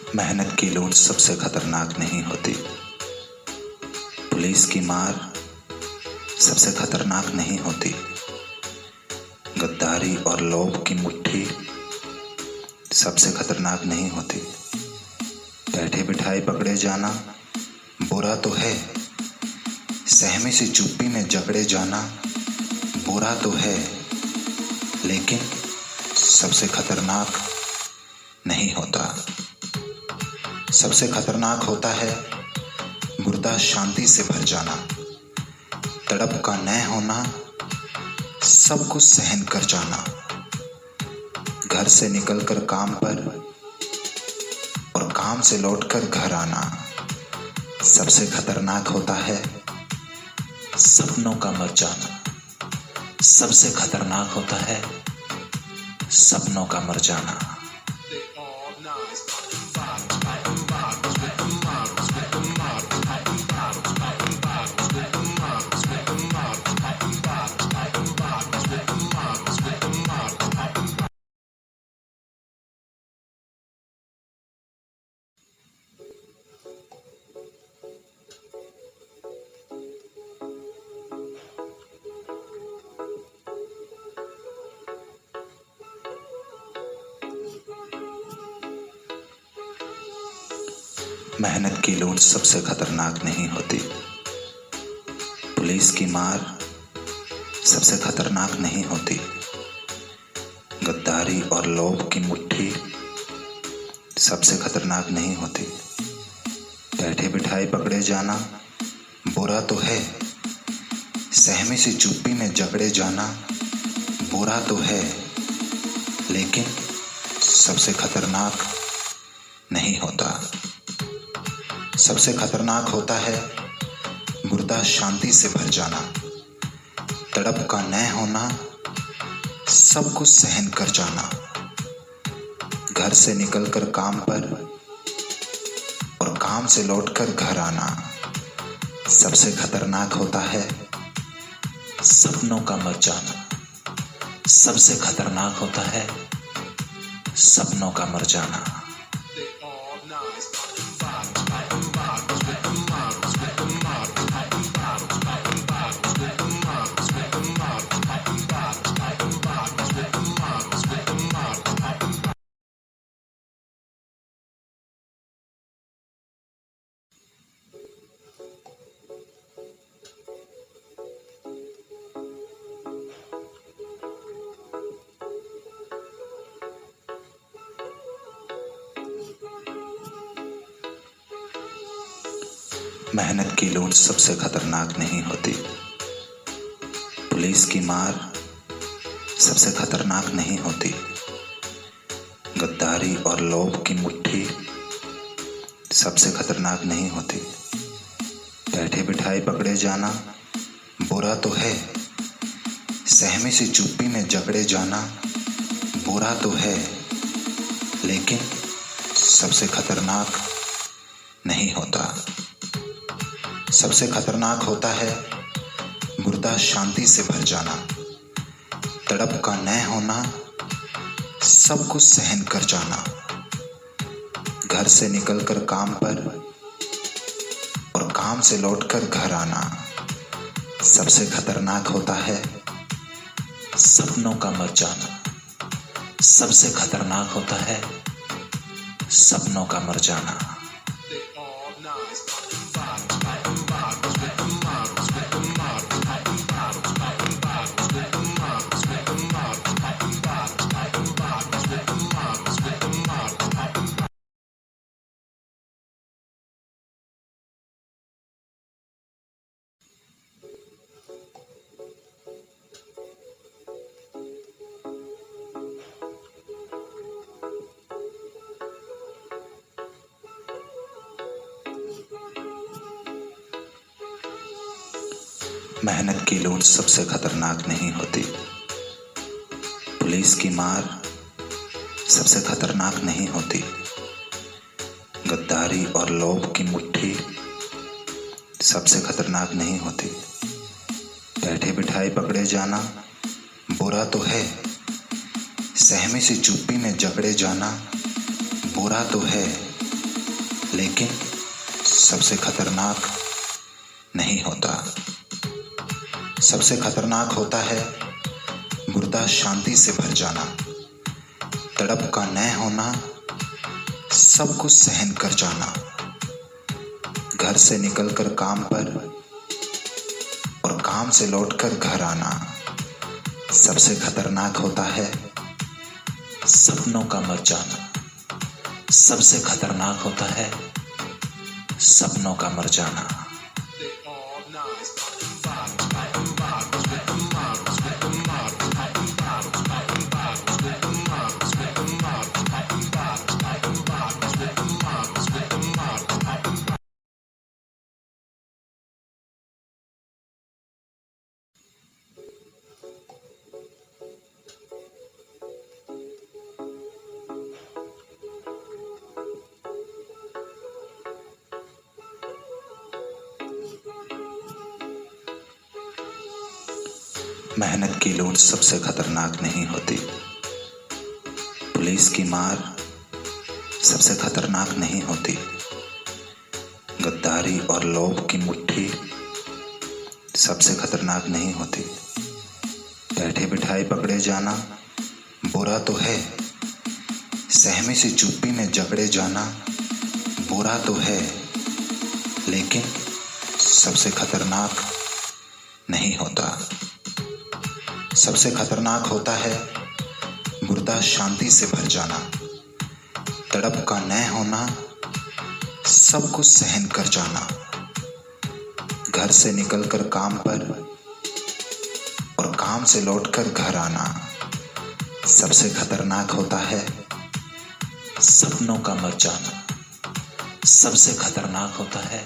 मेहनत की लूट सबसे खतरनाक नहीं होती। पुलिस की मार सबसे खतरनाक नहीं होती। गद्दारी और लोभ की मुट्ठी सबसे खतरनाक नहीं होती। बैठे बिठाए पकड़े जाना बुरा तो है, सहमी सी चुप्पी में जकड़े जाना बुरा तो है, लेकिन सबसे खतरनाक नहीं होता। सबसे खतरनाक होता है मुर्दा शांति से भर जाना, तड़प का न होना, सब कुछ सहन कर जाना, घर से निकलकर काम पर और काम से लौटकर घर आना। सबसे खतरनाक होता है सपनों का मर जाना। सबसे खतरनाक होता है सपनों का मर जाना। मेहनत की लूट सबसे खतरनाक नहीं होती। पुलिस की मार सबसे खतरनाक नहीं होती। गद्दारी और लोभ की मुट्ठी सबसे खतरनाक नहीं होती। बैठे बिठाए पकड़े जाना बुरा तो है, सहमी सी चुप्पी में जकड़े जाना बुरा तो है, लेकिन सबसे खतरनाक नहीं होता। सबसे खतरनाक होता है मुर्दा शांति से भर जाना, तड़प का न होना, सब कुछ सहन कर जाना, घर से निकलकर काम पर और काम से लौटकर घर आना। सबसे खतरनाक होता है सपनों का मर जाना। सबसे खतरनाक होता है सपनों का मर जाना। मेहनत की लूट सबसे खतरनाक नहीं होती। पुलिस की मार सबसे खतरनाक नहीं होती। गद्दारी और लोभ की मुट्ठी सबसे खतरनाक नहीं होती। बैठे बिठाए पकड़े जाना बुरा तो है, सहमी सी चुप्पी में जकड़े जाना बुरा तो है, लेकिन सबसे खतरनाक नहीं होता। सबसे खतरनाक होता है मुर्दा शांति से भर जाना, तड़प का न होना, सब कुछ सहन कर जाना, घर से निकलकर काम पर और काम से लौटकर घर आना। सबसे खतरनाक होता है सपनों का मर जाना। सबसे खतरनाक होता है सपनों का मर जाना। मेहनत की लूट सबसे खतरनाक नहीं होती। पुलिस की मार सबसे खतरनाक नहीं होती। गद्दारी और लोभ की मुट्ठी सबसे खतरनाक नहीं होती। बैठे बिठाए पकड़े जाना बुरा तो है, सहमी सी चुप्पी में जकड़े जाना बुरा तो है, लेकिन सबसे खतरनाक नहीं होता। सबसे खतरनाक होता है मुर्दा शांति से भर जाना, तड़प का न होना, सब कुछ सहन कर जाना, घर से निकलकर काम पर और काम से लौटकर घर आना। सबसे खतरनाक होता है सपनों का मर जाना। सबसे खतरनाक होता है सपनों का मर जाना। मेहनत की लूट सबसे खतरनाक नहीं होती। पुलिस की मार सबसे खतरनाक नहीं होती। गद्दारी और लोभ की मुट्ठी सबसे खतरनाक नहीं होती। बैठे बिठाए पकड़े जाना बुरा तो है, सहमे से चुप्पी में जकड़े जाना बुरा तो है, लेकिन सबसे खतरनाक नहीं होता। सबसे खतरनाक होता है मुर्दा शांति से भर जाना, तड़प का न होना, सब कुछ सहन कर जाना, घर से निकलकर काम पर और काम से लौटकर घर आना। सबसे खतरनाक होता है सपनों का मर जाना। सबसे खतरनाक होता है